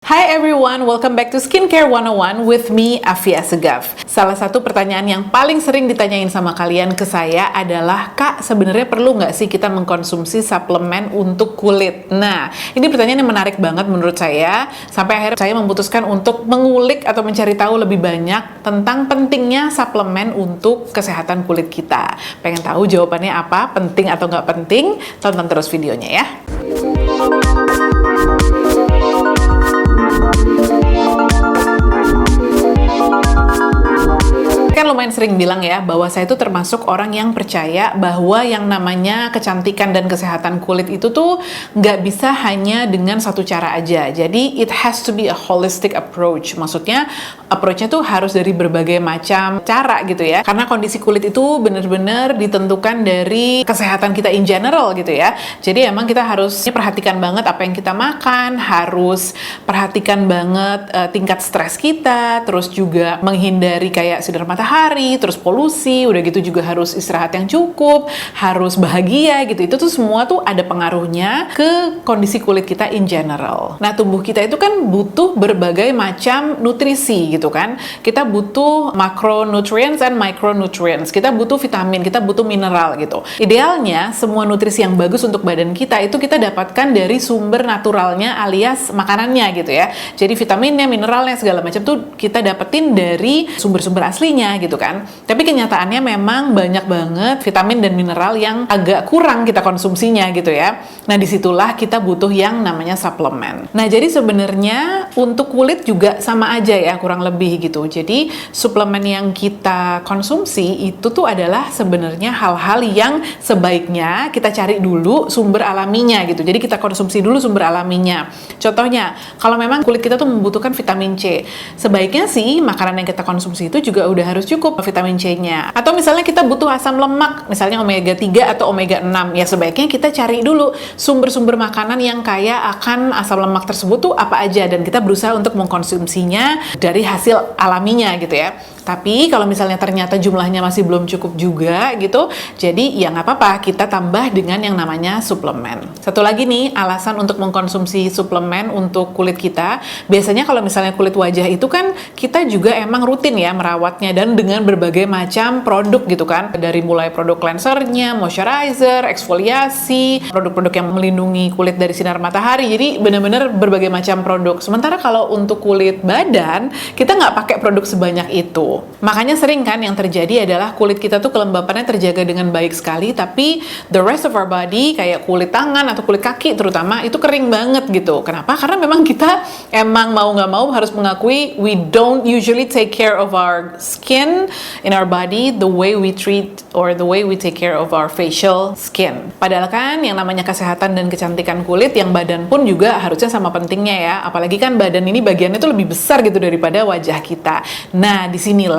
Hi everyone, welcome back to Skincare 101 with me, Afia Segaf. Salah satu pertanyaan yang paling sering ditanyain sama kalian ke saya adalah, Kak, sebenarnya perlu nggak sih kita mengkonsumsi suplemen untuk kulit? Nah, ini pertanyaan yang menarik banget menurut saya. Sampai akhirnya saya memutuskan untuk mengulik atau mencari tahu lebih banyak tentang pentingnya suplemen untuk kesehatan kulit kita. Pengen tahu jawabannya apa? Penting atau nggak penting? Tonton terus videonya ya. Kan lumayan sering bilang ya bahwa saya itu termasuk orang yang percaya bahwa yang namanya kecantikan dan kesehatan kulit itu tuh nggak bisa hanya dengan satu cara aja. Jadi it has to be a holistic approach. Maksudnya approach-nya tuh harus dari berbagai macam cara gitu ya. Karena kondisi kulit itu benar-benar ditentukan dari kesehatan kita in general gitu ya. Jadi emang kita harus perhatikan banget apa yang kita makan, harus perhatikan banget tingkat stres kita, terus juga menghindari kayak sinar matahari, terus polusi, udah gitu juga harus istirahat yang cukup, harus bahagia gitu. Itu tuh semua tuh ada pengaruhnya ke kondisi kulit kita in general. Nah, tubuh kita itu kan butuh berbagai macam nutrisi gitu kan. Kita butuh macronutrients and micronutrients. Kita butuh vitamin, kita butuh mineral gitu. Idealnya semua nutrisi yang bagus untuk badan kita itu kita dapatkan dari sumber naturalnya alias makanannya gitu ya. Jadi vitaminnya, mineralnya segala macam tuh kita dapetin dari sumber-sumber aslinya gitu kan. Tapi kenyataannya memang banyak banget vitamin dan mineral yang agak kurang kita konsumsinya gitu ya. Nah, disitulah kita butuh yang namanya suplemen. Nah, jadi sebenarnya untuk kulit juga sama aja ya, kurang lebih gitu. Jadi suplemen yang kita konsumsi itu tuh adalah sebenarnya hal-hal yang sebaiknya kita cari dulu sumber alaminya gitu. Jadi kita konsumsi dulu sumber alaminya. Contohnya, kalau memang kulit kita tuh membutuhkan vitamin C, sebaiknya sih makanan yang kita konsumsi itu juga udah harus cukup vitamin C-nya. Atau misalnya kita butuh asam lemak, misalnya omega 3 atau omega 6, ya sebaiknya kita cari dulu sumber-sumber makanan yang kaya akan asam lemak tersebut tuh apa aja, dan kita berusaha untuk mengkonsumsinya dari hasil alaminya gitu ya. Tapi kalau misalnya ternyata jumlahnya masih belum cukup juga gitu, jadi ya nggak apa-apa, kita tambah dengan yang namanya suplemen. Satu lagi nih, alasan untuk mengkonsumsi suplemen untuk kulit kita, biasanya kalau misalnya kulit wajah itu kan kita juga emang rutin ya merawatnya, dan dengan berbagai macam produk gitu kan, dari mulai produk cleansernya, moisturizer, eksfoliasi, produk-produk yang melindungi kulit dari sinar matahari, jadi benar-benar berbagai macam produk. Sementara kalau untuk kulit badan, kita nggak pakai produk sebanyak itu. Makanya sering kan yang terjadi adalah kulit kita tuh kelembapannya terjaga dengan baik sekali, tapi the rest of our body, kayak kulit tangan atau kulit kaki terutama, itu kering banget gitu. Kenapa? Karena memang kita emang mau nggak mau harus mengakui we don't usually take care of our skin in our body the way we treat or the way we take care of our facial skin. Padahal kan yang namanya kesehatan dan kecantikan kulit, yang badan pun juga harusnya sama pentingnya ya. Apalagi kan badan ini bagiannya tuh lebih besar gitu daripada wajah kita. Nah, disinilah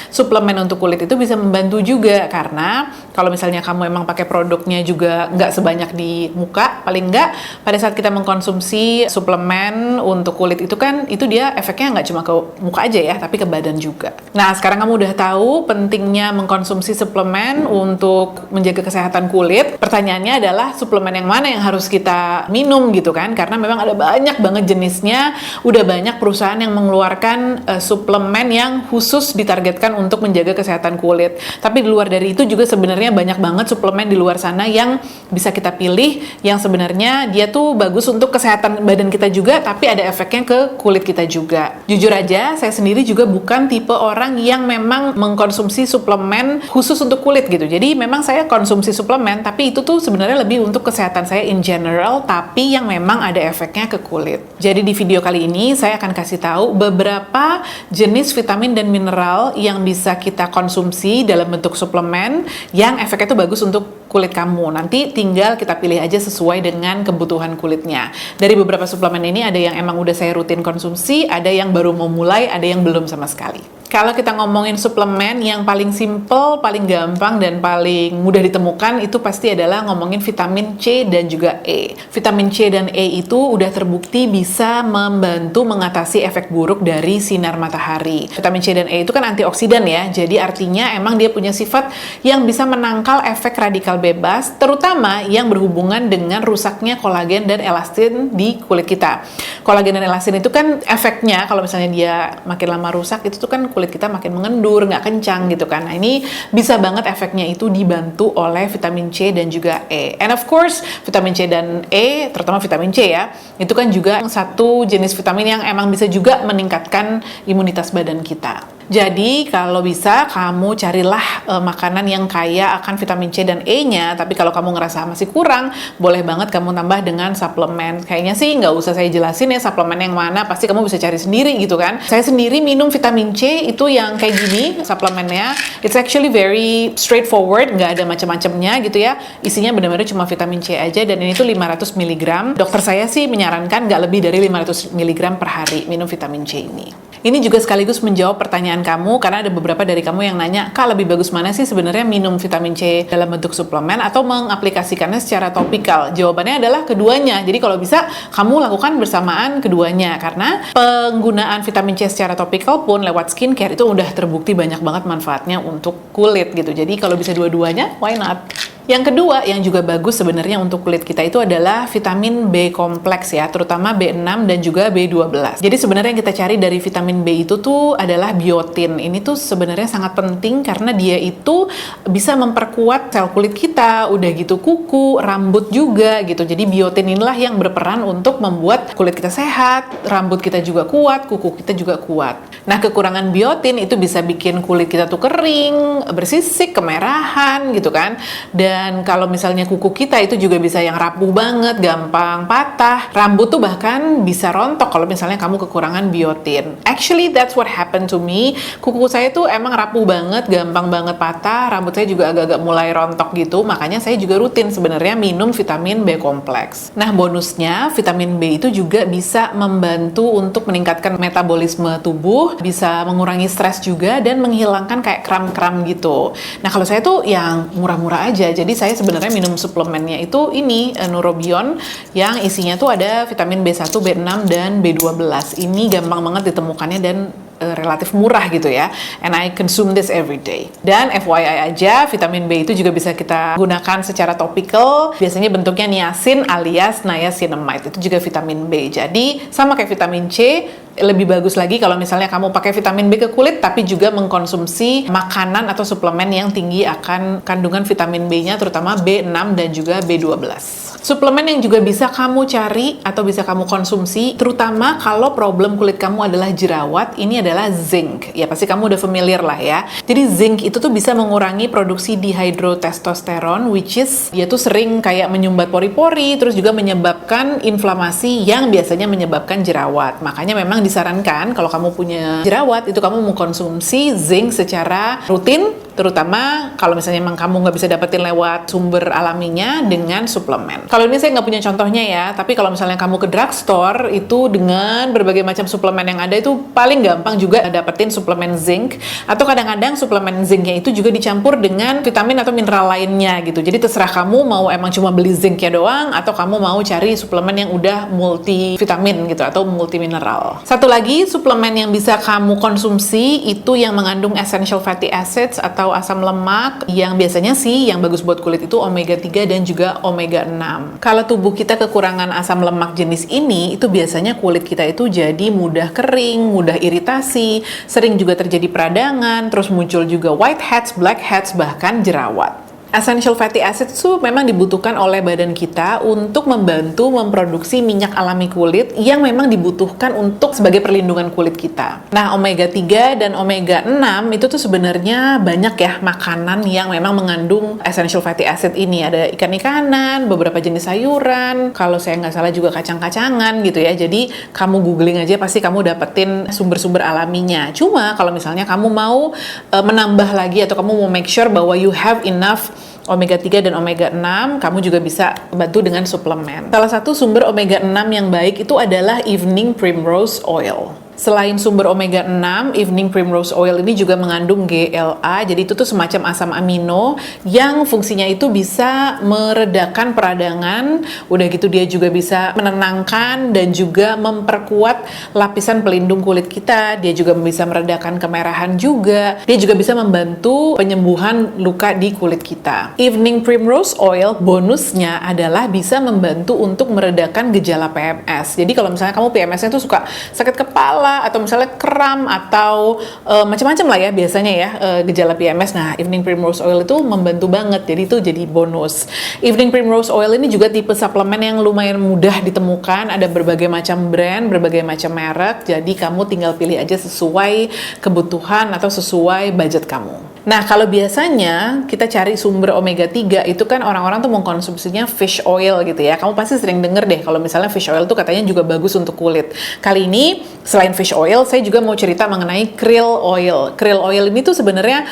suplemen untuk kulit itu bisa membantu juga, karena kalau misalnya kamu emang pakai produknya juga nggak sebanyak di muka, paling nggak pada saat kita mengkonsumsi suplemen untuk kulit itu kan, itu dia efeknya nggak cuma ke muka aja ya, tapi ke badan juga. Nah, sekarang kamu udah tahu pentingnya mengkonsumsi suplemen untuk menjaga kesehatan kulit. Pertanyaannya adalah suplemen yang mana yang harus kita minum gitu kan, karena memang ada banyak banget jenisnya. Udah banyak perusahaan yang mengeluarkan suplemen yang khusus ditargetkan untuk menjaga kesehatan kulit. Tapi di luar dari itu juga sebenarnya banyak banget suplemen di luar sana yang bisa kita pilih, yang sebenarnya dia tuh bagus untuk kesehatan badan kita juga, tapi ada efeknya ke kulit kita juga. Jujur aja, saya sendiri juga bukan tipe orang yang memang mengkonsumsi suplemen khusus untuk kulit gitu. Jadi memang saya konsumsi suplemen, tapi itu tuh sebenarnya lebih untuk kesehatan saya in general, tapi yang memang ada efeknya ke kulit. Jadi di video kali ini saya akan kasih tahu beberapa jenis vitamin dan mineral yang bisa kita konsumsi dalam bentuk suplemen yang efeknya itu bagus untuk kulit kamu. Nanti tinggal kita pilih aja sesuai dengan kebutuhan kulitnya. Dari beberapa suplemen ini ada yang emang udah saya rutin konsumsi, ada yang baru mau mulai, ada yang belum sama sekali. Kalau kita ngomongin suplemen yang paling simple, paling gampang, dan paling mudah ditemukan itu pasti adalah ngomongin vitamin C dan juga E. Vitamin C dan E itu udah terbukti bisa membantu mengatasi efek buruk dari sinar matahari. Vitamin C dan E itu kan antioksidan ya, jadi artinya emang dia punya sifat yang bisa menangkal efek radikal bebas, terutama yang berhubungan dengan rusaknya kolagen dan elastin di kulit kita. Kolagen dan elastin itu kan efeknya kalau misalnya dia makin lama rusak, itu tuh kan kulit kita makin mengendur, nggak kencang gitu kan. Nah, ini bisa banget efeknya itu dibantu oleh vitamin C dan juga E. And of course, vitamin C dan E, terutama vitamin C ya, itu kan juga satu jenis vitamin yang emang bisa juga meningkatkan imunitas badan kita. Jadi kalau bisa kamu carilah makanan yang kaya akan vitamin C dan E-nya, tapi kalau kamu ngerasa masih kurang, boleh banget kamu tambah dengan suplemen. Kayaknya sih nggak usah saya jelasin ya suplemen yang mana, pasti kamu bisa cari sendiri gitu kan. Saya sendiri minum vitamin C itu yang kayak gini suplemennya. It's actually very straightforward, nggak ada macam-macamnya gitu ya. Isinya benar-benar cuma vitamin C aja, dan ini tuh 500 mg. Dokter saya sih menyarankan nggak lebih dari 500 mg per hari minum vitamin C ini. Ini juga sekaligus menjawab pertanyaan kamu, karena ada beberapa dari kamu yang nanya, Kak, lebih bagus mana sih sebenarnya minum vitamin C dalam bentuk suplemen atau mengaplikasikannya secara topikal? Jawabannya adalah keduanya. Jadi kalau bisa, kamu lakukan bersamaan keduanya, karena penggunaan vitamin C secara topikal pun lewat skincare itu udah terbukti banyak banget manfaatnya untuk kulit gitu. Jadi kalau bisa dua-duanya, why not? Yang kedua yang juga bagus sebenarnya untuk kulit kita itu adalah vitamin B kompleks ya, terutama B6 dan juga B12. Jadi sebenarnya yang kita cari dari vitamin B itu tuh adalah biotin. Ini tuh sebenarnya sangat penting karena dia itu bisa memperkuat sel kulit kita, udah gitu kuku, rambut juga gitu. Jadi biotin inilah yang berperan untuk membuat kulit kita sehat, rambut kita juga kuat, kuku kita juga kuat. Nah, kekurangan biotin itu bisa bikin kulit kita tuh kering, bersisik, kemerahan gitu kan. Dan kalau misalnya kuku kita itu juga bisa yang rapuh banget, gampang patah. Rambut tuh bahkan bisa rontok kalau misalnya kamu kekurangan biotin. Actually, that's what happened to me. Kuku saya tuh emang rapuh banget, gampang banget patah. Rambut saya juga agak-agak mulai rontok gitu. Makanya saya juga rutin sebenarnya minum vitamin B kompleks. Nah, bonusnya vitamin B itu juga bisa membantu untuk meningkatkan metabolisme tubuh, bisa mengurangi stres juga, dan menghilangkan kayak kram-kram gitu. Nah, kalau saya tuh yang murah-murah aja. Jadi saya sebenarnya minum suplemennya itu ini Neurobion yang isinya tuh ada vitamin B1, B6 dan B12. Ini gampang banget ditemukannya dan relatif murah gitu ya. And I consume this every day. Dan FYI aja, vitamin B itu juga bisa kita gunakan secara topikal. Biasanya bentuknya niacin alias niacinamide. Itu juga vitamin B. Jadi sama kayak vitamin C, lebih bagus lagi kalau misalnya kamu pakai vitamin B ke kulit tapi juga mengkonsumsi makanan atau suplemen yang tinggi akan kandungan vitamin B-nya, terutama B6 dan juga B12. Suplemen yang juga bisa kamu cari atau bisa kamu konsumsi, terutama kalau problem kulit kamu adalah jerawat, ini adalah zinc. Ya pasti kamu udah familiar lah ya. Jadi zinc itu tuh bisa mengurangi produksi dihidrotestosteron, which is dia tuh sering kayak menyumbat pori-pori, terus juga menyebabkan inflamasi yang biasanya menyebabkan jerawat. Makanya memang disarankan kalau kamu punya jerawat itu kamu mengkonsumsi zinc secara rutin, terutama kalau misalnya memang kamu nggak bisa dapetin lewat sumber alaminya dengan suplemen. Kalau ini saya nggak punya contohnya ya, tapi kalau misalnya kamu ke drugstore itu dengan berbagai macam suplemen yang ada itu paling gampang juga dapetin suplemen zinc, atau kadang-kadang suplemen zincnya itu juga dicampur dengan vitamin atau mineral lainnya gitu. Jadi terserah kamu mau emang cuma beli zincnya doang atau kamu mau cari suplemen yang udah multivitamin gitu atau multimineral. Satu lagi suplemen yang bisa kamu konsumsi itu yang mengandung essential fatty acids atau asam lemak, yang biasanya sih yang bagus buat kulit itu omega 3 dan juga omega 6. Kalau tubuh kita kekurangan asam lemak jenis ini, itu biasanya kulit kita itu jadi mudah kering, mudah iritasi, sering juga terjadi peradangan, terus muncul juga whiteheads, blackheads, bahkan jerawat. Essential fatty acids itu memang dibutuhkan oleh badan kita untuk membantu memproduksi minyak alami kulit yang memang dibutuhkan untuk sebagai perlindungan kulit kita. Nah, omega 3 dan omega 6 itu tuh sebenarnya banyak ya makanan yang memang mengandung essential fatty acid ini. Ada ikan-ikanan, beberapa jenis sayuran, kalau saya nggak salah juga kacang-kacangan gitu ya. Jadi kamu googling aja pasti kamu dapetin sumber-sumber alaminya. Cuma kalau misalnya kamu mau menambah lagi atau kamu mau make sure bahwa you have enough omega 3 dan omega 6, kamu juga bisa bantu dengan suplemen. Salah satu sumber omega 6 yang baik itu adalah evening primrose oil. Selain sumber omega 6, evening primrose oil ini juga mengandung GLA. Jadi itu tuh semacam asam amino yang fungsinya itu bisa meredakan peradangan. Udah gitu dia juga bisa menenangkan dan juga memperkuat lapisan pelindung kulit kita. Dia juga bisa meredakan kemerahan juga. Dia juga bisa membantu penyembuhan luka di kulit kita. Evening primrose oil bonusnya adalah bisa membantu untuk meredakan gejala PMS. Jadi kalau misalnya kamu PMS-nya tuh suka sakit kepala atau misalnya kram atau macam-macam lah ya biasanya ya gejala PMS. Nah, evening primrose oil itu membantu banget. Jadi itu jadi bonus. Evening primrose oil ini juga tipe suplemen yang lumayan mudah ditemukan. Ada berbagai macam brand, berbagai macam merek. Jadi kamu tinggal pilih aja sesuai kebutuhan atau sesuai budget kamu. Nah, kalau biasanya kita cari sumber omega 3 itu kan orang-orang tuh mengkonsumsinya fish oil gitu ya. Kamu pasti sering denger deh kalau misalnya fish oil tuh katanya juga bagus untuk kulit. Kali ini selain fish oil, saya juga mau cerita mengenai krill oil. Krill oil ini tuh sebenarnya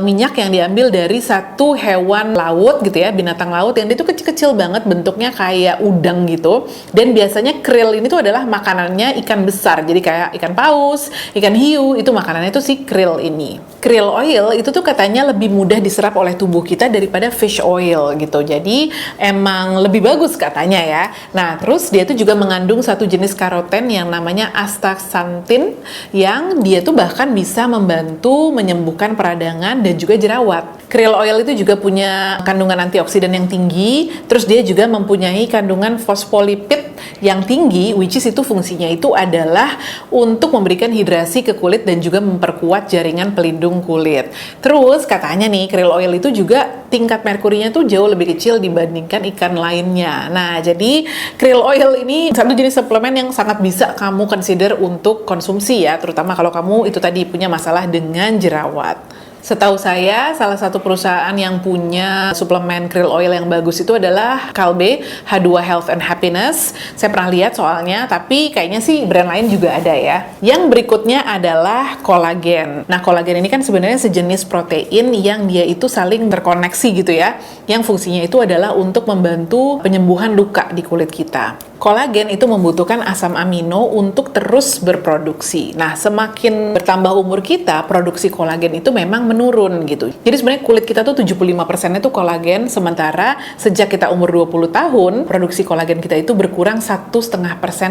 minyak yang diambil dari satu hewan laut gitu ya, binatang laut yang dia tuh kecil-kecil banget, bentuknya kayak udang gitu. Dan biasanya krill ini tuh adalah makanannya ikan besar. Jadi kayak ikan paus, ikan hiu, itu makanannya tuh si krill ini. Krill oil itu tuh katanya lebih mudah diserap oleh tubuh kita daripada fish oil gitu. Jadi emang lebih bagus katanya ya. Nah, terus dia tuh juga mengandung satu jenis karoten yang namanya astaxanthin yang dia tuh bahkan bisa membantu menyembuhkan peradangan dan juga jerawat. Krill oil itu juga punya kandungan antioksidan yang tinggi, terus dia juga mempunyai kandungan fosfolipid yang tinggi, which is itu fungsinya itu adalah untuk memberikan hidrasi ke kulit dan juga memperkuat jaringan pelindung kulit. Terus katanya nih krill oil itu juga tingkat merkurinya tuh jauh lebih kecil dibandingkan ikan lainnya. Nah, jadi krill oil ini satu jenis suplemen yang sangat bisa kamu consider untuk konsumsi ya, terutama kalau kamu itu tadi punya masalah dengan jerawat. Setahu saya, salah satu perusahaan yang punya suplemen krill oil yang bagus itu adalah Kalbe, H2 Health and Happiness. Saya pernah lihat soalnya, tapi kayaknya sih brand lain juga ada ya. Yang berikutnya adalah kolagen. Nah, kolagen ini kan sebenarnya sejenis protein yang dia itu saling terkoneksi gitu ya. Yang fungsinya itu adalah untuk membantu penyembuhan luka di kulit kita. Kolagen itu membutuhkan asam amino untuk terus berproduksi. Nah, semakin bertambah umur kita, produksi kolagen itu memang menurun gitu. Jadi sebenarnya kulit kita tuh 75% itu kolagen, sementara sejak kita umur 20 tahun, produksi kolagen kita itu berkurang 1,5%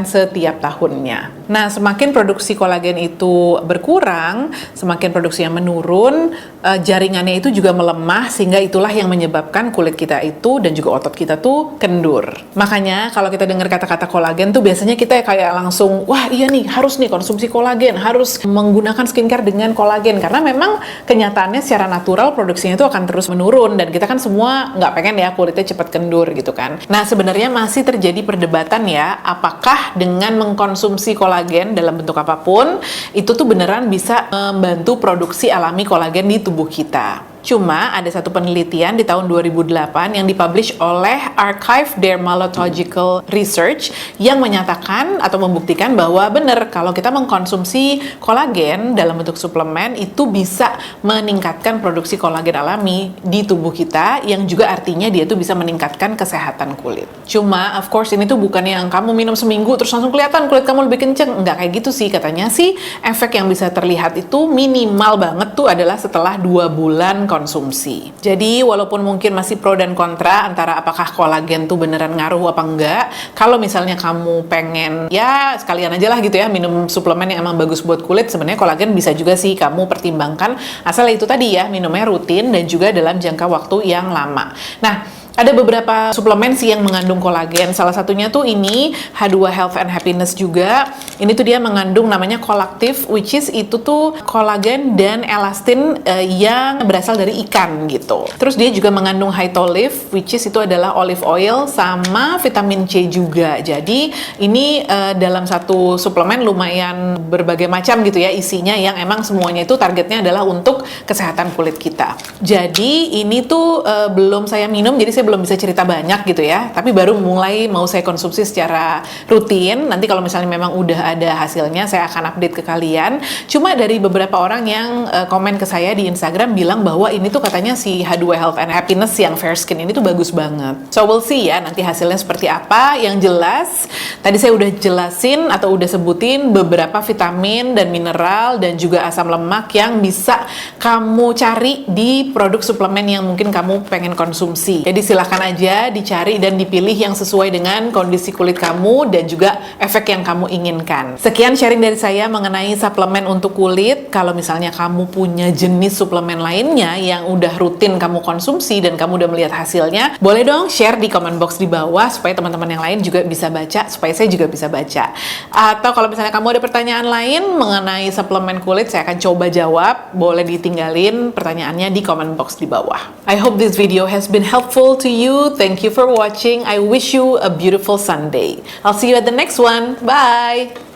setiap tahunnya. Nah, semakin produksi kolagen itu berkurang, semakin produksinya menurun, jaringannya itu juga melemah, sehingga itulah yang menyebabkan kulit kita itu dan juga otot kita tuh kendur. Makanya kalau kita dengar kata-kata kolagen tuh biasanya kita kayak langsung, wah iya nih harus nih konsumsi kolagen, harus menggunakan skincare dengan kolagen, karena memang kenyataannya secara natural produksinya itu akan terus menurun dan kita kan semua nggak pengen ya kulitnya cepat kendur gitu kan. Nah, sebenarnya masih terjadi perdebatan ya, apakah dengan mengkonsumsi kolagen dalam bentuk apapun itu tuh beneran bisa membantu produksi alami kolagen di tubuh kita. Cuma ada satu penelitian di tahun 2008 yang dipublish oleh Archive Dermatological Research yang menyatakan atau membuktikan bahwa benar kalau kita mengkonsumsi kolagen dalam bentuk suplemen itu bisa meningkatkan produksi kolagen alami di tubuh kita, yang juga artinya dia tuh bisa meningkatkan kesehatan kulit. Cuma of course ini tuh bukan yang kamu minum seminggu terus langsung kelihatan kulit kamu lebih kenceng, enggak kayak gitu sih. Katanya sih efek yang bisa terlihat itu minimal banget tuh adalah setelah 2 bulan konsumsi. Jadi walaupun mungkin masih pro dan kontra antara apakah kolagen tuh beneran ngaruh apa enggak, kalau misalnya kamu pengen ya sekalian aja lah gitu ya minum suplemen yang emang bagus buat kulit, sebenarnya kolagen bisa juga sih kamu pertimbangkan, asal itu tadi ya minumnya rutin dan juga dalam jangka waktu yang lama. Nah, ada beberapa suplemen sih yang mengandung kolagen. Salah satunya tuh ini H2 Health and Happiness juga. Ini tuh dia mengandung namanya Colactive, which is itu tuh kolagen dan elastin yang berasal dari ikan gitu. Terus dia juga mengandung Hytolive, which is itu adalah olive oil sama vitamin C juga. Jadi ini dalam satu suplemen lumayan berbagai macam gitu ya isinya, yang emang semuanya itu targetnya adalah untuk kesehatan kulit kita. Jadi ini tuh belum saya minum, jadi saya saya belum bisa cerita banyak gitu ya, tapi baru mulai mau saya konsumsi secara rutin. Nanti kalau misalnya memang udah ada hasilnya, saya akan update ke kalian. Cuma dari beberapa orang yang komen ke saya di Instagram bilang bahwa ini tuh katanya si H2 Health and Happiness yang Fair Skin ini tuh bagus banget. So we'll see ya nanti hasilnya seperti apa. Yang jelas, tadi saya udah jelasin atau udah sebutin beberapa vitamin dan mineral dan juga asam lemak yang bisa kamu cari di produk suplemen yang mungkin kamu pengen konsumsi. Jadi silahkan aja dicari dan dipilih yang sesuai dengan kondisi kulit kamu dan juga efek yang kamu inginkan. Sekian sharing dari saya mengenai suplemen untuk kulit. Kalau misalnya kamu punya jenis suplemen lainnya yang udah rutin kamu konsumsi dan kamu udah melihat hasilnya, boleh dong share di comment box di bawah supaya teman-teman yang lain juga bisa baca, supaya saya juga bisa baca. Atau kalau misalnya kamu ada pertanyaan lain mengenai suplemen kulit, saya akan coba jawab. Boleh ditinggalin pertanyaannya di comment box di bawah. I hope this video has been helpful to you. Thank you for watching. I wish you a beautiful Sunday. I'll see you at the next one. Bye!